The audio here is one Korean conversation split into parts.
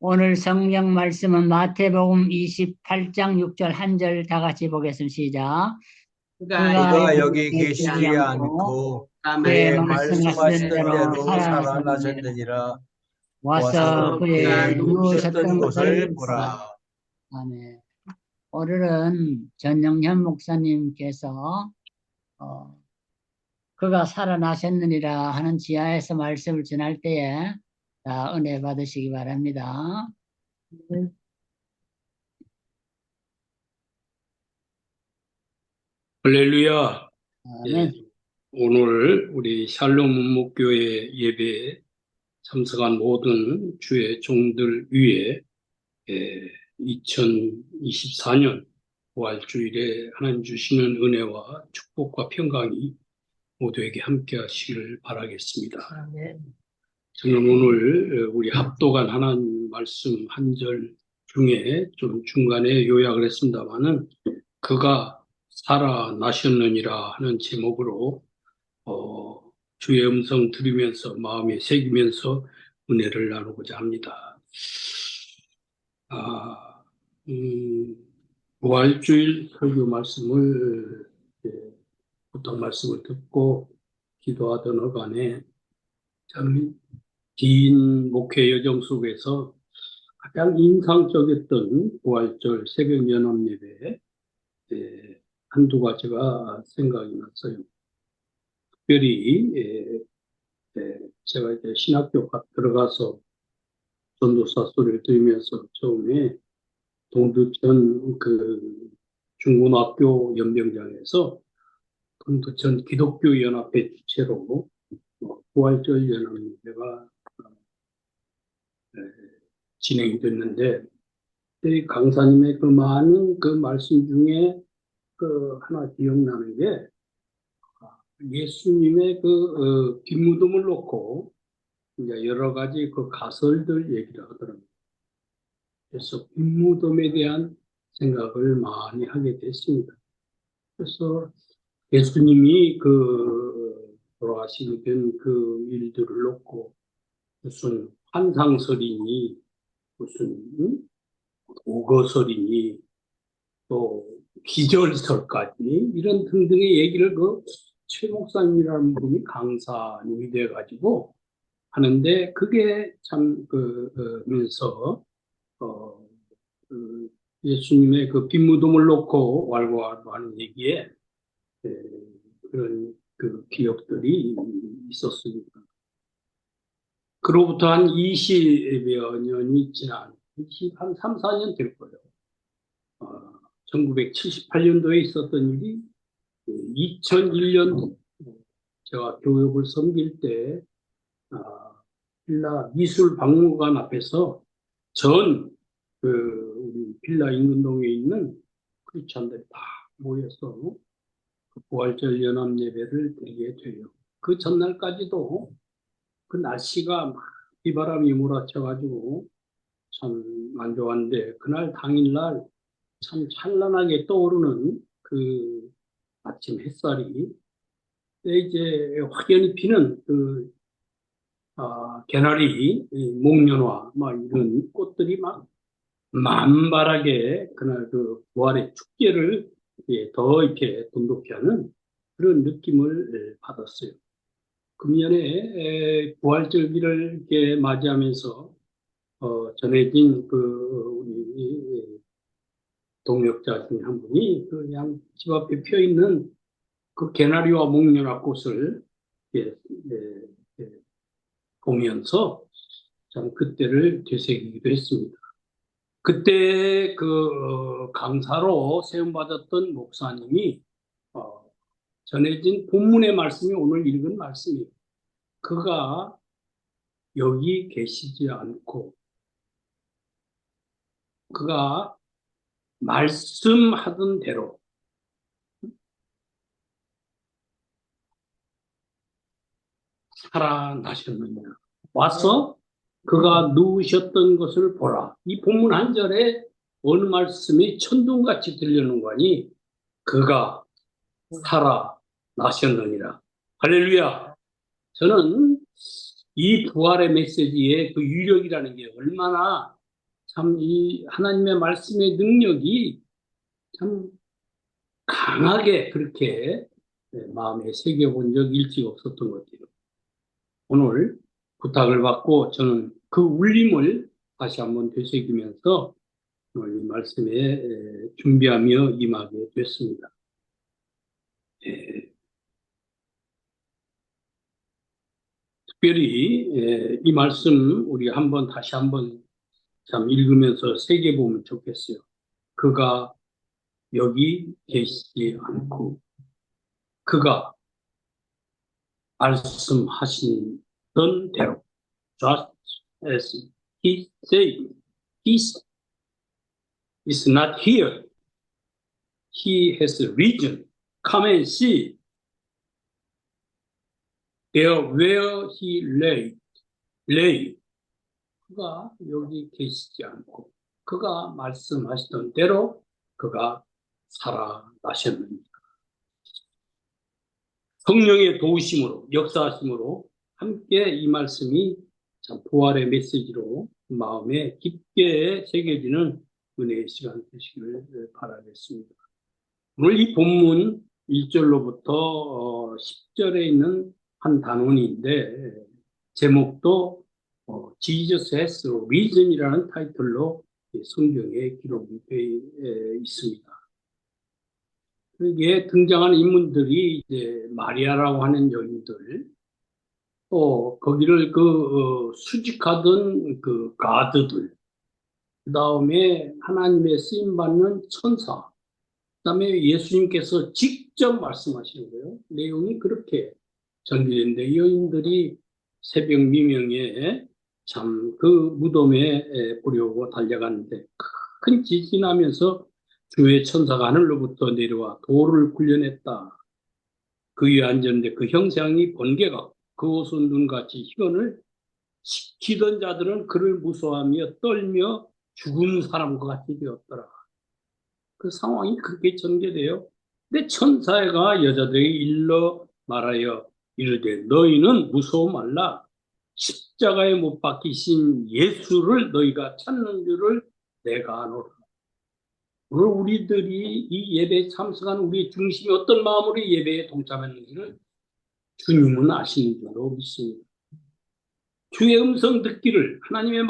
오늘 성경 말씀은 마태복음 28장 6절 한 절 다 같이 보겠습니다. 시작. 그가 그가 여기 여기 계시지 계시지 않고 않고 그의 그의 말씀하시는 말씀하시던 대로 대로 살아나셨느니라. 살아나셨느니라. 와서 와서 그의 그의 누우셨던 누우셨던 곳을 것을 보라. 보라. 아멘. 오늘은 전영현 목사님께서 그가 살아나셨느니라 하는 지하에서 말씀을 전할 때에 다 은혜 받으시기 바랍니다. 할렐루야. 아멘. 오늘 우리 샬롬 문목교회 예배에 참석한 모든 주의 종들 위에 2024년 부활주일에 하나님 주시는 은혜와 축복과 평강이 모두에게 함께 하시기를 바라겠습니다. 아멘. 저는 오늘 우리 합독한 하나님 말씀 한 절 중에 좀 중간에 요약을 했습니다마는 그가 살아나셨느니라 하는 제목으로 주의 음성 들으면서 마음에 새기면서 은혜를 나누고자 합니다. 부활주일 설교 말씀을 보통 말씀을 듣고 기도하던 어간에 참 긴 목회 여정 속에서 가장 인상적이었던 부활절 새벽 연합 예배에 한두 가지가 생각이 났어요. 특별히 제가 이제 신학교 들어가서 전도사 소리를 들으면서 처음에 동두천 그 중고등학교 연병장에서 동두천 기독교 연합회 주최로 부활절 연합 예배가 진행이 됐는데 이 강사님의 그 많은 그 말씀 중에 그 하나 기억나는 게 예수님의 그 빈무덤을 놓고 이제 여러 가지 그 가설들 얘기를 하더라고요. 그래서 빈무덤에 대한 생각을 많이 하게 됐습니다. 그래서 예수님이 그 돌아가시게 된 그 일들을 놓고 무슨 환상설이니 무슨 보거설이니 또 기절설까지 이런 등등의 얘기를 그 최 목사님이라는 분이 강사님이 돼가지고 하는데 그게 참 그면서 예수님의 그 빈무덤을 놓고 왈가왈부하는 얘기에 그런 그 기억들이 있었습니다. 그로부터 한 20여 년이 지난 한 3, 4년 될 거예요. 1978년도에 있었던 일이 2001년 제가 교육을 섬길 때 빌라 미술박물관 앞에서 우리 빌라 인근동에 있는 크리스찬들이 다 모여서 그 부활절 연합 예배를 드리게 돼요. 그 전날까지도 그 날씨가 막 비바람이 몰아쳐가지고 참 안 좋았는데 그날 당일날 참 찬란하게 떠오르는 그 아침 햇살이 이제 확연히 피는 개나리, 목련화, 막 이런 꽃들이 막 만발하게 그날 그 부활의 축제를 더 이렇게 돈독히 하는 그런 느낌을 받았어요. 금년에 부활절기를 이렇게 맞이하면서 전해진 우리 동역자 중에 한 분이 그냥 집 앞에 펴 있는 그 개나리와 목련화 꽃을 보면서 참 그때를 되새기기도 했습니다. 그때 강사로 세움받았던 목사님이 전해진 본문의 말씀이 오늘 읽은 말씀이에요. 그가 여기 계시지 않고 그가 말씀하던 대로 살아나셨느냐. 와서 그가 누우셨던 것을 보라. 이 본문 한 절에 어느 말씀이 천둥같이 들려오는 거니 그가 살아나셨느니라. 할렐루야. 저는 이 부활의 메시지의 그 유력이라는 게 얼마나 참 이 하나님의 말씀의 능력이 참 강하게 그렇게 마음에 새겨본 적 일찍 없었던 것 같아요. 오늘 부탁을 받고 저는 그 울림을 다시 한번 되새기면서 오늘 이 말씀에 준비하며 임하게 됐습니다. 특별히 이 말씀 우리 다시 한번 참 읽으면서 새겨보면 좋겠어요. 그가 여기 계시지 않고 그가 말씀하신 대로 just as he said, he is not here. He has a reason. Come and see. There where he lay. 그가 여기 계시지 않고 그가 말씀하시던 대로 그가 살아나셨느니라. 성령의 도우심으로 역사하심으로 함께 이 말씀이 참 부활의 메시지로 마음에 깊게 새겨지는 은혜의 시간 되시기를 바라겠습니다. 오늘 이 본문 1절로부터 10절에 있는 한 단원인데 제목도 Jesus has Reason이라는 타이틀로 성경에 기록이 되어 있습니다. 여기에 등장하는 인물들이 이제 마리아라고 하는 여인들, 또 거기를 수직하던 가드들, 그 다음에 하나님의 쓰임 받는 천사, 그 다음에 예수님께서 직접 말씀하시는 거예요. 내용이 그렇게 전개되는데 여인들이 새벽 미명에 참 그 무덤에 보려고 달려가는데 큰 지진이 나면서 주의 천사가 하늘로부터 내려와 돌을 굴려냈다. 그 위에 앉았는데 그 형상이 번개가 그 옷은 눈같이 희건을 지키던 자들은 그를 무서워하며 떨며 죽은 사람과 같이 되었더라. 그 상황이 그렇게 전개돼요. 근데 천사가 여자들에게 일러 말하여 이르되 너희는 무서워 말라. 십자가에 못 박히신 예수를 너희가 찾는 줄을 내가 아노라. 오늘 우리들이 이 예배에 참석한 우리의 중심이 어떤 마음으로 예배에 동참했는지를 주님은 아시는 줄로 믿습니다. 주의 음성 듣기를 하나님의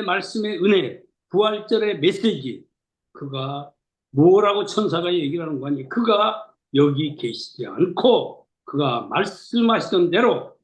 말씀의 은혜, 부활절의 메시지, 그가 뭐라고 천사가 얘기를 하는 거니? 그가 여기 계시지 않고 그가 말씀하시던 대로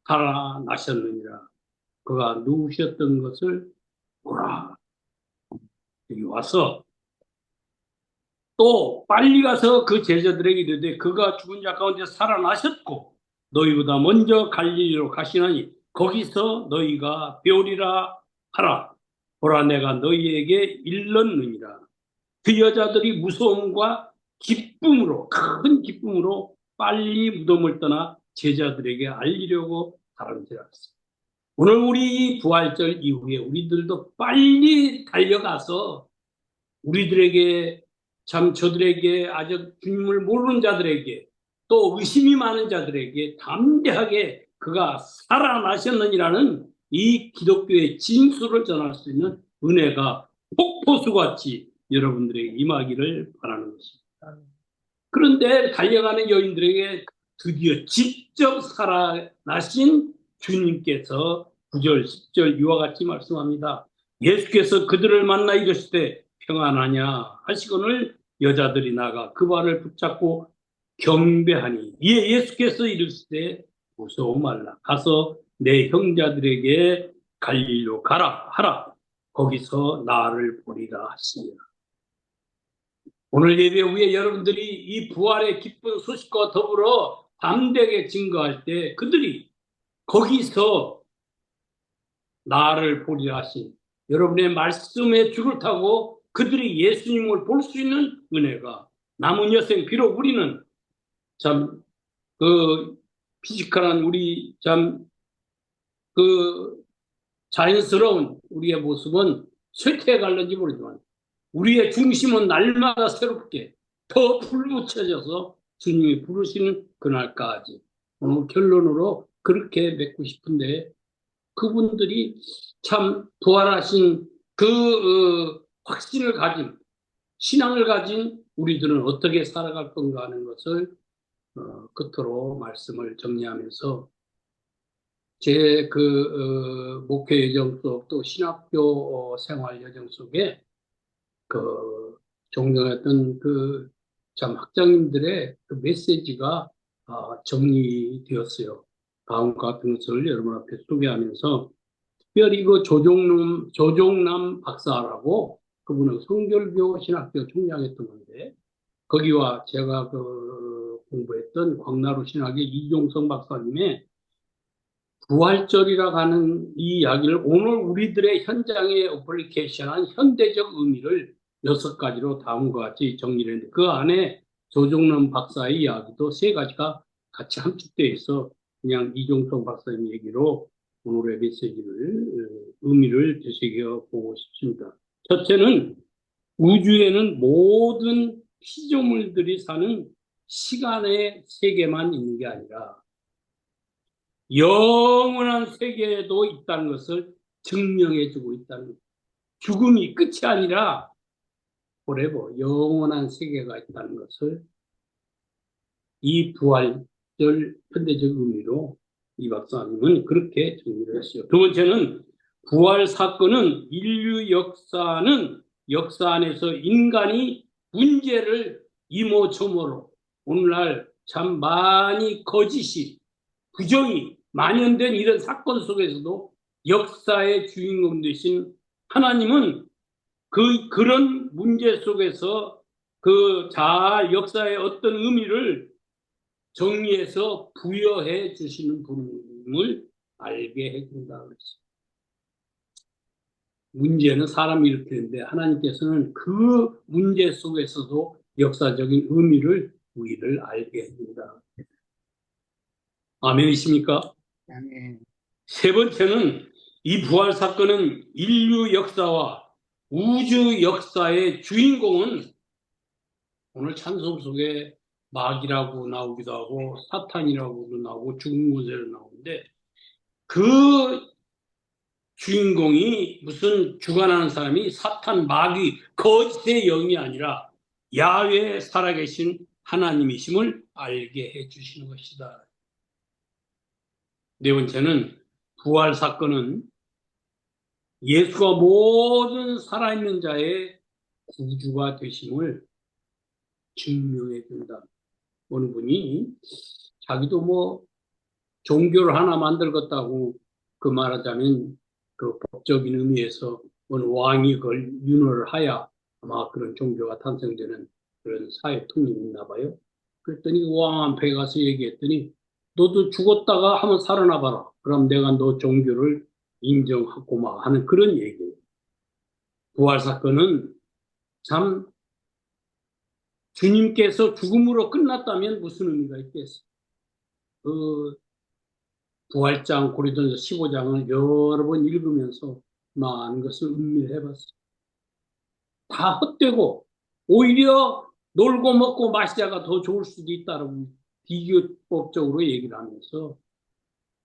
살아나셨느니라. 그가 누우셨던 것을 보라. 여기 와서 또 빨리 가서 그 제자들에게 이르되 그가 죽은 자 가운데 살아나셨고 너희보다 먼저 갈릴리로 가시나니 거기서 너희가 배우리라 하라. 보라 내가 너희에게 일렀느니라. 그 여자들이 무서움과 기쁨으로 큰 기쁨으로 빨리 무덤을 떠나 제자들에게 알리려고 다른지라. 오늘 우리 부활절 이후에 우리들도 빨리 달려가서 우리들에게 참 저들에게 아직 주님을 모르는 자들에게 또 의심이 많은 자들에게 담대하게 그가 살아나셨느니라는 이 기독교의 진수를 전할 수 있는 은혜가 폭포수같이 여러분들에게 임하기를 바라는 것입니다. 그런데 달려가는 여인들에게 드디어 직접 살아나신 주님께서 9절, 10절 이와 같이 말씀합니다. 예수께서 그들을 만나 이르시되 평안하냐 하시거늘 여자들이 나가 그 발을 붙잡고 경배하니 이에 예수께서 이르시되 무서워 말라. 가서 내 형제들에게 갈릴리로 가라 하라. 거기서 나를 보리라 하시니라. 오늘 예배 후에 여러분들이 이 부활의 기쁜 소식과 더불어 담대하게 증거할 때 그들이 거기서 나를 보리라 하신 여러분의 말씀에 줄을 타고 그들이 예수님을 볼 수 있는 은혜가 남은 여생 비록 우리는 참 피지컬한 우리 참 자연스러운 우리의 모습은 쇠퇴해 갈는지 모르지만 우리의 중심은 날마다 새롭게 더 불붙여져서 주님이 부르시는 그날까지 오늘 결론으로 그렇게 맺고 싶은데 그분들이 참 부활하신 그 확신을 가진, 신앙을 가진 우리들은 어떻게 살아갈 건가 하는 것을 끝으로 말씀을 정리하면서 제 목회 여정 속 또 신학교 생활 여정 속에 존경했던 참 학장님들의 그 메시지가 정리되었어요. 다음과 같은 것을 여러분 앞에 소개하면서 특별히 조종남 박사라고 그분은 성결교 신학교 총장했던 건데 거기와 제가 공부했던 광나루 신학의 이종성 박사님의 부활절이라고 하는 이 이야기를 오늘 우리들의 현장에 어플리케이션한 현대적 의미를 6가지로 다음과 같이 정리를 했는데 그 안에 조종남 박사의 이야기도 3가지가 같이 함축되어 있어 그냥 이종성 박사님 얘기로 오늘의 메시지를 의미를 되새겨 보고 싶습니다. 첫째는 우주에는 모든 피조물들이 사는 시간의 세계만 있는 게 아니라 영원한 세계에도 있다는 것을 증명해주고 있다는 것. 죽음이 끝이 아니라 forever 영원한 세계가 있다는 것을 이 부활절 현대적 의미로 이 박사님은 그렇게 정리를 했어요. 두 번째는 부활 사건은 인류 역사 안에서 인간이 문제를 이모저모로 오늘날 참 많이 거짓이 부정이 만연된 이런 사건 속에서도 역사의 주인공 되신 하나님은 그런 문제 속에서 잘 역사의 어떤 의미를 정리해서 부여해 주시는 분을 알게 해준다 그랬어요. 문제는 사람이 일으키는데 하나님께서는 그 문제 속에서도 역사적인 의미를 우리를 알게 해준다. 아멘이십니까? 아멘. 세 번째는 이 부활 사건은 인류 역사와 우주 역사의 주인공은 오늘 찬송 속에 마귀라고 나오기도 하고 사탄이라고도 나오고 죽은 곳에로 나오는데 그 주인공이 무슨 주관하는 사람이 사탄, 마귀, 거짓의 영이 아니라 야훼 살아계신 하나님이심을 알게 해주시는 것이다. 네 번째는 부활 사건은 예수가 모든 살아있는 자의 구주가 되심을 증명해 준다. 어느 분이 자기도 종교를 하나 만들겠다고 말하자면 법적인 의미에서 어느 왕이 그걸 윤호를 하야 아마 그런 종교가 탄생되는 그런 사회 통념이 있나 봐요. 그랬더니 왕 앞에 가서 얘기했더니 너도 죽었다가 한번 살아나 봐라. 그럼 내가 너 종교를 인정하고 막 하는 그런 얘기예요. 부활 사건은 참 주님께서 죽음으로 끝났다면 무슨 의미가 있겠어요? 부활장 고린도전서 15장을 여러 번 읽으면서 많은 것을 음미해봤어요. 다 헛되고 오히려 놀고 먹고 마시자가 더 좋을 수도 있다라고 비교법적으로 얘기를 하면서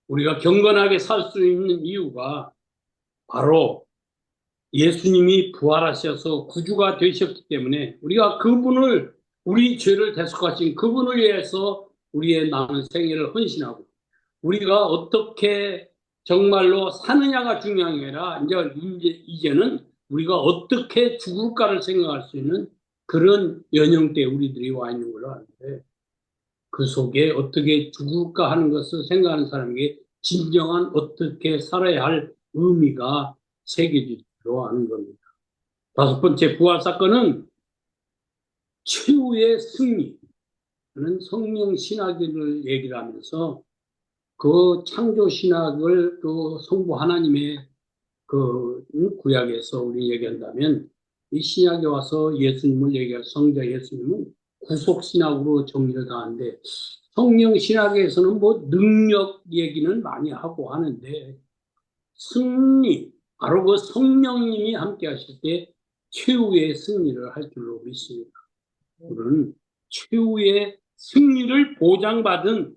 우리가 경건하게 살 수 있는 이유가 바로 예수님이 부활하셔서 구주가 되셨기 때문에 우리가 그분을 우리 죄를 대속하신 그분을 위해서 우리의 남은 생애를 헌신하고 우리가 어떻게 정말로 사느냐가 중요한 게 아니라 이제는 우리가 어떻게 죽을까를 생각할 수 있는 그런 연령대에 우리들이 와 있는 걸로 아는데 그 속에 어떻게 죽을까 하는 것을 생각하는 사람에게 진정한 어떻게 살아야 할 의미가 새겨지도록 하는 겁니다. 다섯 번째 부활 사건은 최후의 승리는 성령 신학을 얘기를 하면서 그 창조 신학을 성부 하나님의 구약에서 우리 얘기한다면 이 신약에 와서 예수님을 얘기할 성자 예수님은 구속 신학으로 정리를 다 하는데 성령 신학에서는 능력 얘기는 많이 하고 하는데 승리 바로 그 성령님이 함께 하실 때 최후의 승리를 할 줄로 믿습니다. 우리는 최후의 승리를 보장받은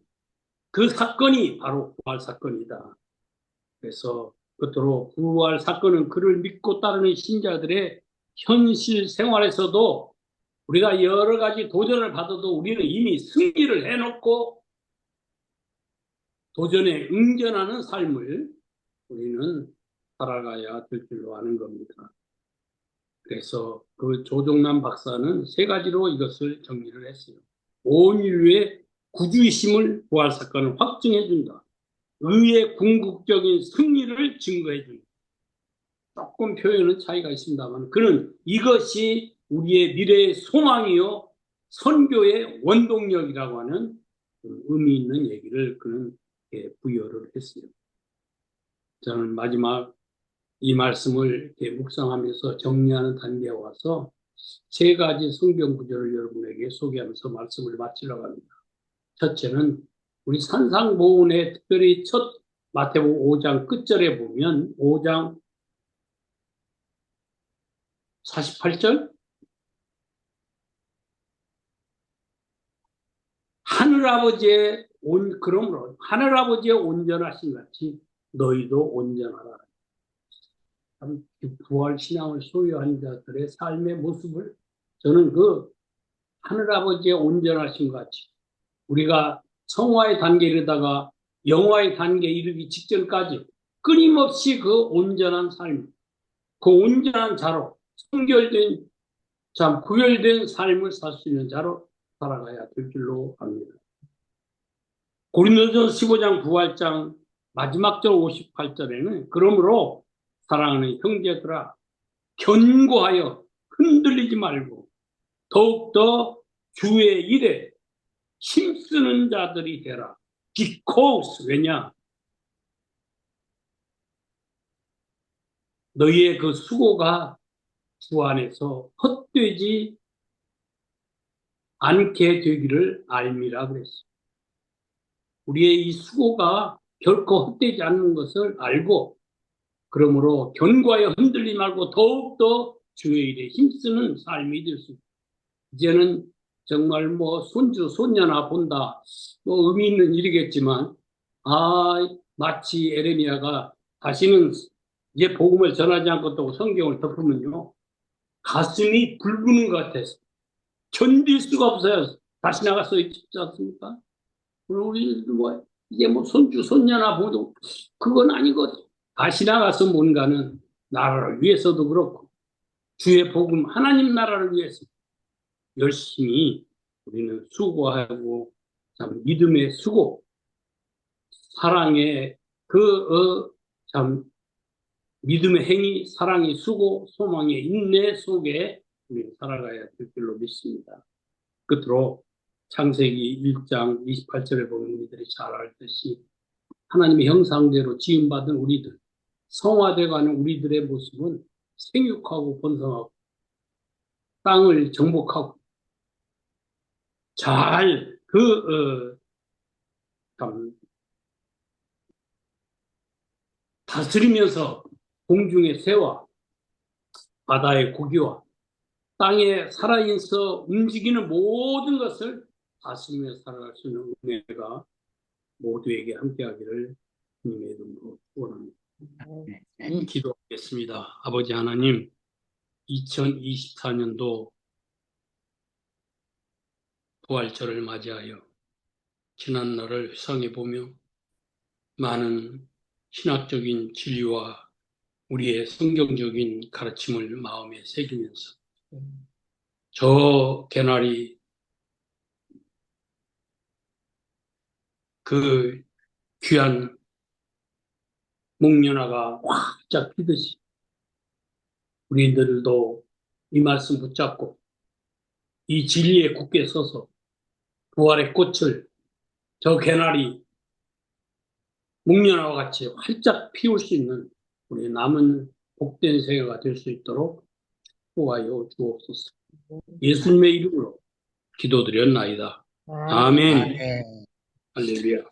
그 사건이 바로 부활 사건이다. 그래서 끝으로 부활 사건은 그를 믿고 따르는 신자들의 현실 생활에서도 우리가 여러 가지 도전을 받아도 우리는 이미 승리를 해놓고 도전에 응전하는 삶을 우리는 살아가야 될 줄로 아는 겁니다. 그래서 그 조정남 박사는 세 가지로 이것을 정리를 했어요. 온 인류의 구주이심을 부활 사건을 확증해 준다. 의의 궁극적인 승리를 증거해 준다. 조금 표현은 차이가 있습니다만 그는 이것이 우리의 미래의 소망이요 선교의 원동력이라고 하는 의미 있는 얘기를 그는 부여를 했어요. 저는 마지막 이 말씀을 이렇게 묵상하면서 정리하는 단계에 와서 세 가지 성경 구절을 여러분에게 소개하면서 말씀을 마치려고 합니다. 첫째는 우리 산상보훈의 특별히 첫 마태복음 5장 끝절에 보면 5장 48절 그러므로 하늘아버지의 온전하신 같이 너희도 온전하라. 참 부활 신앙을 소유한 자들의 삶의 모습을 저는 그 하늘아버지의 온전하신 같이 우리가 성화의 단계에 이르다가 영화의 단계에 이르기 직전까지 끊임없이 그 온전한 삶, 그 온전한 자로 성결된 참 구별된 삶을 살 수 있는 자로 살아가야 될 줄로 압니다. 고린도전서 15장 9장 마지막 절 58절에는 그러므로 사랑하는 형제들아 견고하여 흔들리지 말고 더욱더 주의 일에 힘쓰는 자들이 되라. because 왜냐? 너희의 그 수고가 주 안에서 헛되지 않게 되기를 알미라 그랬어요. 우리의 이 수고가 결코 헛되지 않는 것을 알고 그러므로 견고하여 흔들리지 말고 더욱더 주의 일에 힘쓰는 삶이 될 수 있다. 이제는 정말 뭐 손주 손녀나 본다 뭐 의미 있는 일이겠지만 마치 에레미야가 다시는 이제 복음을 전하지 않겠다고 성경을 덮으면요 가슴이 붉은 것 같아서 견딜 수가 없어요. 다시 나가서 있지 않습니까? 우리 뭐 이제 뭐 손주 손녀나 보도 그건 아니거든. 다시 나가서 뭔가는 나라를 위해서도 그렇고 주의 복음 하나님 나라를 위해서 열심히 우리는 수고하고 참 믿음의 수고 사랑의 참 믿음의 행위 사랑의 수고 소망의 인내 속에 우리는 살아가야 될 줄로 믿습니다. 끝으로 창세기 1장 28절에 보면 우리들이 잘 알듯이 하나님의 형상대로 지음받은 우리들 성화되어가는 우리들의 모습은 생육하고 번성하고 땅을 정복하고 잘 다스리면서 공중의 새와 바다의 고기와 땅에 살아있어 움직이는 모든 것을 다스리며 살아갈 수 있는 은혜가 모두에게 함께하기를 주님의 이름으로 축원합니다. 기도하겠습니다. 아버지 하나님 2024년도 부활절을 맞이하여 지난 날을 회상해 보며 많은 신학적인 진리와 우리의 성경적인 가르침을 마음에 새기면서 저 개나리 그 귀한 목련화가 활짝 피듯이 우리들도 이 말씀 붙잡고 이 진리에 굳게 서서 부활의 꽃을 저 개나리 목련화와 같이 활짝 피울 수 있는 우리 남은 복된 세계가 될 수 있도록 축복하여 주옵소서. 예수님의 이름으로 기도드렸나이다. 아멘. 할렐루야.